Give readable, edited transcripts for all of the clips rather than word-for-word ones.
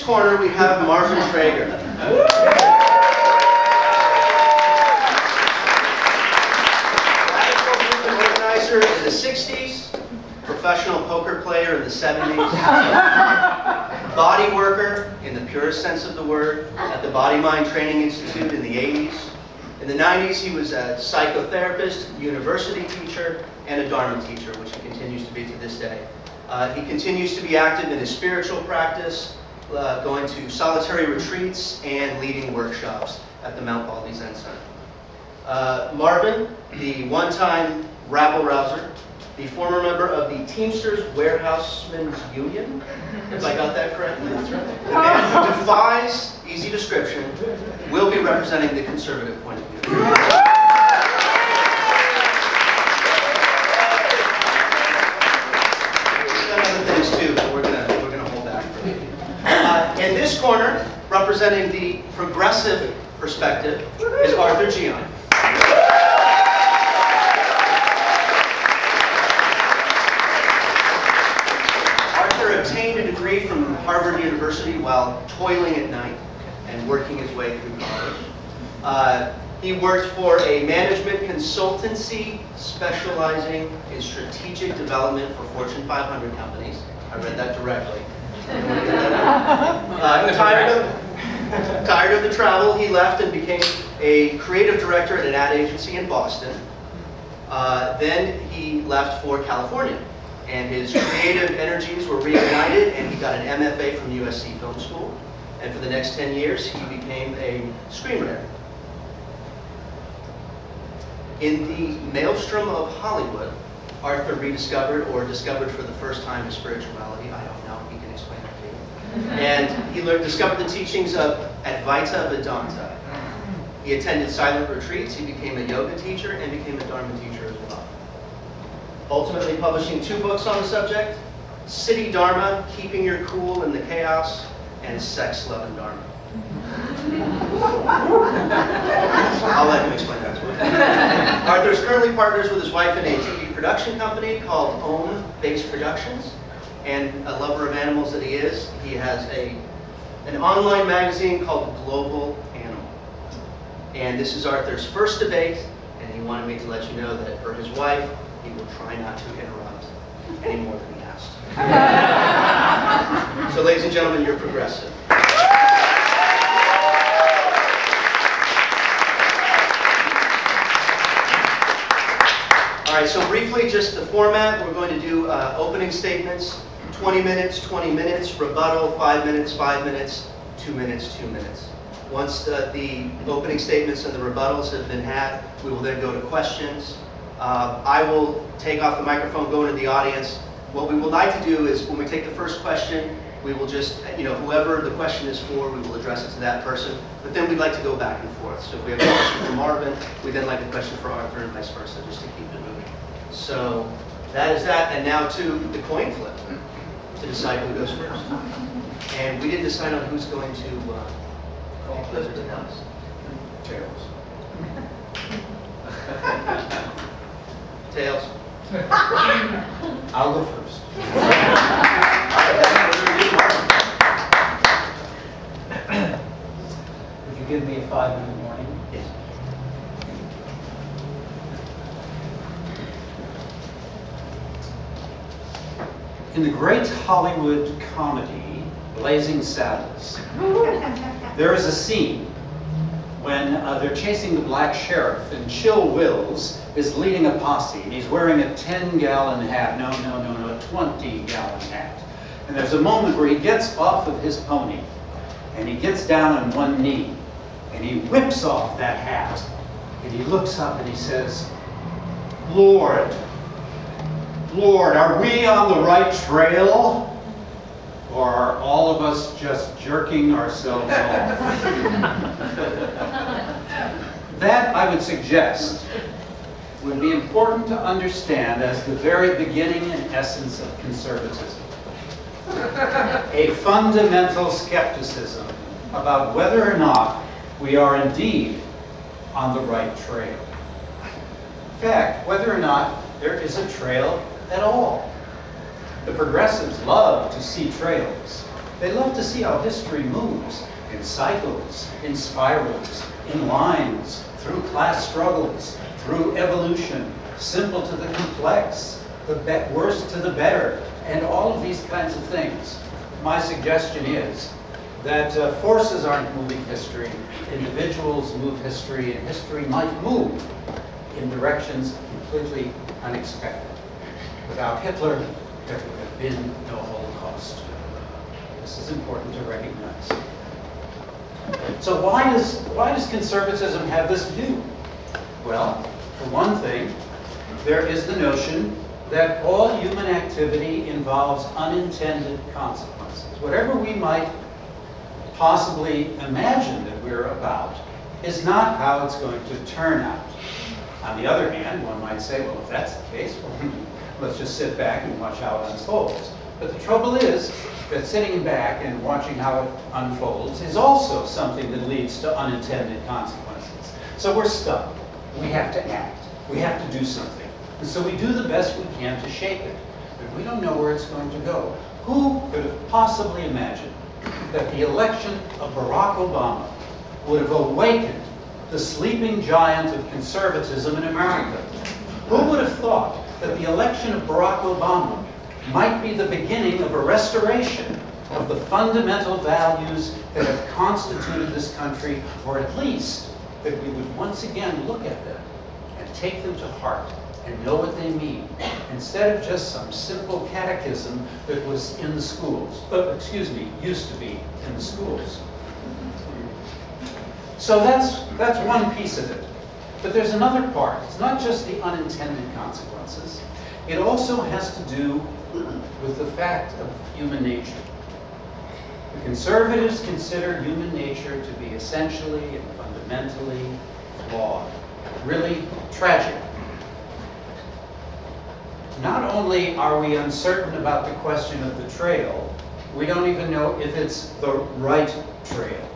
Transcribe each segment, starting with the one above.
corner, we have Marvin Traeger. Radical movement organizer in the 60s, professional poker player in the 70s, body worker in the purest sense of the word at the Body Mind Training Institute in the 80s. In the 90s, he was a psychotherapist, university teacher, and a Dharma teacher, which he continues to be to this day. He continues to be active in his spiritual practice, going to solitary retreats and leading workshops at the Mount Baldy Zen Center. Marvin, the one-time rabble-rouser, the former member of the Teamsters Warehousemen's Union, if I got that correctly. That's right. The man who defies easy description will be representing the conservative point of view. Other things too, but we're gonna hold back for you. In this corner, representing the progressive perspective, is Arthur Gian. Obtained a degree from Harvard University while toiling at night and working his way through college. He worked for a management consultancy specializing in strategic development for Fortune 500 companies. I read that directly. Tired of the travel, he left and became a creative director at an ad agency in Boston. Then he left for California, and his creative energies were reignited, and he got an MFA from USC Film School. And for the next 10 years, he became a screenwriter. In the maelstrom of Hollywood, Arthur rediscovered or discovered for the first time his spirituality. I don't know, he can explain it to you. And he discovered the teachings of Advaita Vedanta. He attended silent retreats, he became a yoga teacher, and became a Dharma teacher as well. Ultimately publishing 2 books on the subject, City Dharma, Keeping Your Cool in the Chaos, and Sex, Love, and Dharma. I'll let him explain that to you. Arthur is currently partners with his wife in a TV production company called OpenMindPt1 Productions, and a lover of animals that he is, he has an online magazine called Global Animal. And this is Arthur's first debate, and he wanted me to let you know that for his wife, he will try not to interrupt any more than he asked. So ladies and gentlemen, you're progressive. All right, so briefly, just the format. We're going to do opening statements, 20 minutes, 20 minutes, rebuttal, 5 minutes, 5 minutes, 2 minutes, 2 minutes. Once the opening statements and the rebuttals have been had, we will then go to questions. I will take off the microphone, go into the audience. What we would like to do is when we take the first question, we will just, whoever the question is for, we will address it to that person. But then we'd like to go back and forth. So if we have a question for Marvin, we then like a question for Arthur and vice versa, just to keep it moving. So that is that. And now to the coin flip to decide who goes first. And we didn't decide on who's going to call those or tails. Tails. Tails. I'll go first. Would you give me a 5-minute warning? Yes. In the great Hollywood comedy, Blazing Saddles, there is a scene when they're chasing the black sheriff, and Chill Wills is leading a posse, and he's wearing a 10-gallon hat. No, a 20-gallon hat. And there's a moment where he gets off of his pony, and he gets down on one knee, and he whips off that hat, and he looks up and he says, Lord, are we on the right trail? Or are all of us just jerking ourselves off? That, I would suggest, would be important to understand as the very beginning and essence of conservatism. A fundamental skepticism about whether or not we are indeed on the right trail. In fact, whether or not there is a trail at all. The progressives love to see trails. They love to see how history moves in cycles, in spirals, in lines, through class struggles, through evolution, simple to the complex, the worse to the better, and all of these kinds of things. My suggestion is that forces aren't moving history, individuals move history, and history might move in directions completely unexpected. Without Hitler, there would have been no Holocaust. This is important to recognize. So why does conservatism have this view? Well, for one thing, there is the notion that all human activity involves unintended consequences. Whatever we might possibly imagine that we're about is not how it's going to turn out. On the other hand, one might say, well, if that's the case, well, let's just sit back and watch how it unfolds. But the trouble is that sitting back and watching how it unfolds is also something that leads to unintended consequences. So we're stuck. We have to act. We have to do something. And so we do the best we can to shape it. But we don't know where it's going to go. Who could have possibly imagined that the election of Barack Obama would have awakened the sleeping giant of conservatism in America? Who would have thought that the election of Barack Obama might be the beginning of a restoration of the fundamental values that have constituted this country, or at least that we would once again look at them and take them to heart and know what they mean, instead of just some simple catechism that was in the schools, used to be in the schools. So that's one piece of it. But there's another part. It's not just the unintended consequences. It also has to do with the fact of human nature. The conservatives consider human nature to be essentially and fundamentally flawed, really tragic. Not only are we uncertain about the question of the trail, we don't even know if it's the right trail.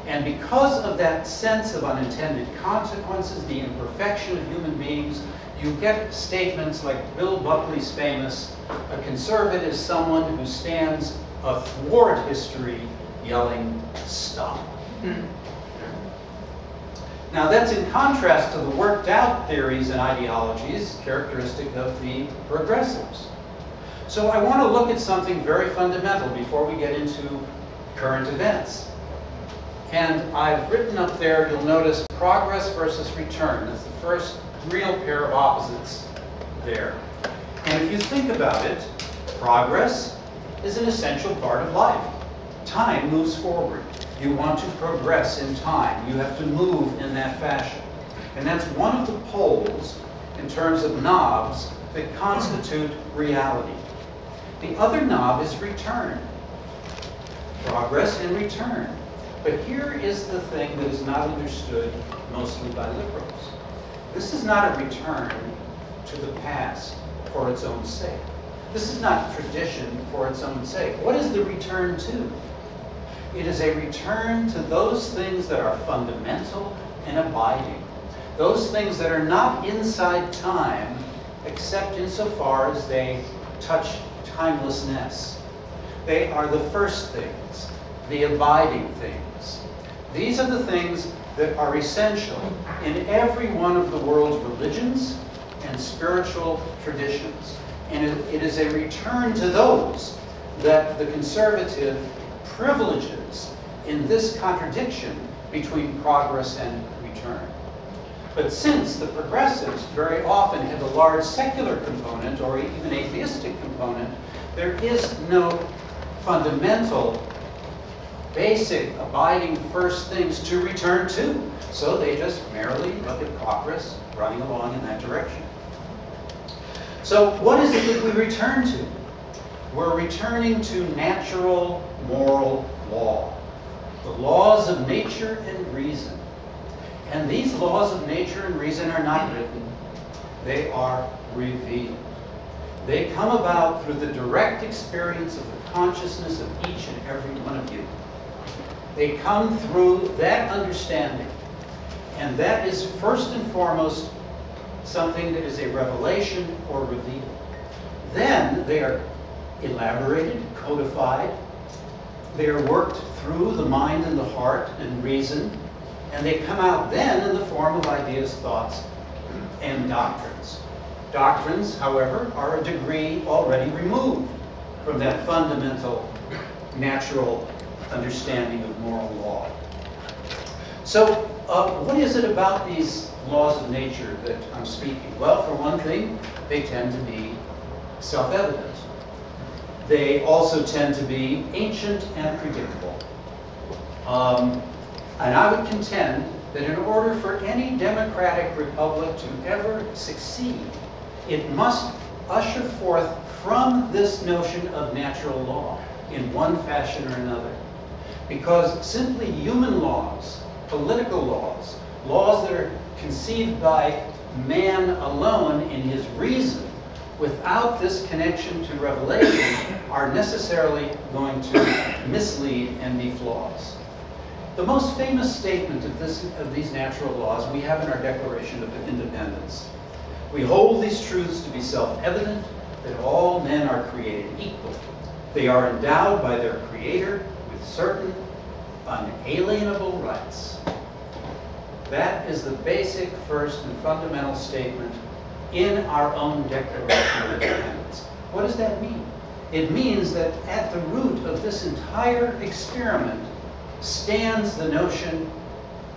And because of that sense of unintended consequences, the imperfection of human beings, you get statements like Bill Buckley's famous, "A conservative is someone who stands athwart history yelling, 'Stop.'" Now that's in contrast to the worked out theories and ideologies characteristic of the progressives. So I want to look at something very fundamental before we get into current events. And I've written up there, you'll notice, progress versus return. That's the first real pair of opposites there. And if you think about it, progress is an essential part of life. Time moves forward. You want to progress in time. You have to move in that fashion. And that's one of the poles in terms of knobs that constitute reality. The other knob is return. Progress and return. But here is the thing that is not understood mostly by liberals. This is not a return to the past for its own sake. This is not tradition for its own sake. What is the return to? It is a return to those things that are fundamental and abiding. Those things that are not inside time, except insofar as they touch timelessness. They are the first things, the abiding things. These are the things that are essential in every one of the world's religions and spiritual traditions. And it is a return to those that the conservative privileges in this contradiction between progress and return. But since the progressives very often have a large secular component or even atheistic component, there is no fundamental, basic, abiding first things to return to. So they just merely look at progress running along in that direction. So what is it that we return to? We're returning to natural moral law, the laws of nature and reason. And these laws of nature and reason are not written, they are revealed. They come about through the direct experience of the consciousness of each and every one of you. They come through that understanding. And that is first and foremost something that is a revelation or revealed. Then they are elaborated, codified, They are worked through the mind and the heart and reason, and they come out then in the form of ideas, thoughts, and doctrines. Doctrines, however, are a degree already removed from that fundamental natural understanding of moral law. So, what is it about these laws of nature that I'm speaking? Well, for one thing, they tend to be self-evident. They also tend to be ancient and predictable. And I would contend that in order for any democratic republic to ever succeed, it must usher forth from this notion of natural law in one fashion or another. Because simply human laws, political laws, laws that are conceived by man alone in his reason, without this connection to revelation, are necessarily going to mislead and be flaws. The most famous statement of these natural laws we have in our Declaration of Independence. We hold these truths to be self-evident, that all men are created equal. They are endowed by their Creator with certain unalienable rights. That is the basic, first, and fundamental statement in our own Declaration of Independence. What does that mean? It means that at the root of this entire experiment stands the notion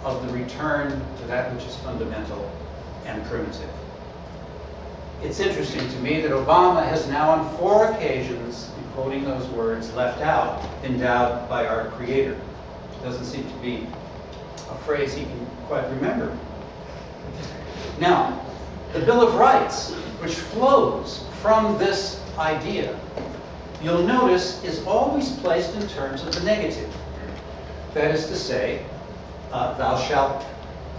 of the return to that which is fundamental and primitive. It's interesting to me that Obama has now on 4 occasions, in quoting those words, left out, endowed by our Creator. It doesn't seem to be a phrase he can quite remember. Now, the Bill of Rights, which flows from this idea, you'll notice is always placed in terms of the negative. That is to say, thou shalt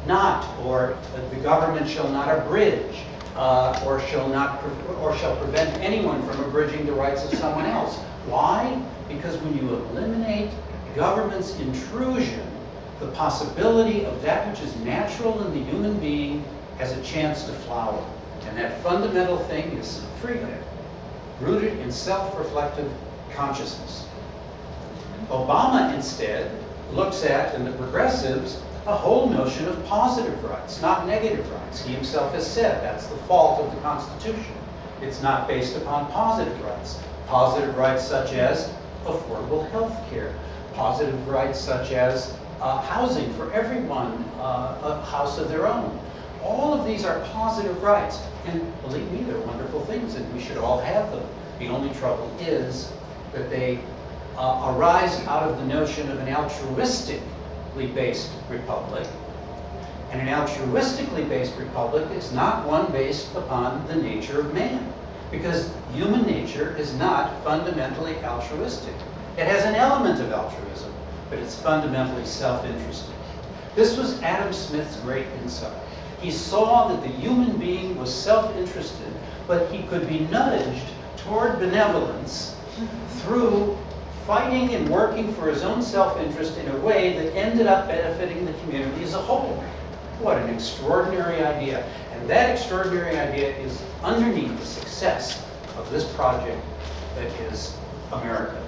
not, or the government shall not abridge, or shall prevent anyone from abridging the rights of someone else. Why? Because when you eliminate government's intrusion, the possibility of that which is natural in the human being has a chance to flower. And that fundamental thing is freedom, rooted in self-reflective consciousness. Obama instead looks at, in the progressives, a whole notion of positive rights, not negative rights. He himself has said that's the fault of the Constitution. It's not based upon positive rights. Positive rights such as affordable health care, positive rights such as housing for everyone, a house of their own. All of these are positive rights, and believe me, they're wonderful things, and we should all have them. The only trouble is that they arise out of the notion of an altruistically based republic. And an altruistically based republic is not one based upon the nature of man, because human nature is not fundamentally altruistic. It has an element of altruism, but it's fundamentally self-interested. This was Adam Smith's great insight. He saw that the human being was self-interested, but he could be nudged toward benevolence through fighting and working for his own self-interest in a way that ended up benefiting the community as a whole. What an extraordinary idea. And that extraordinary idea is underneath the success of this project that is America.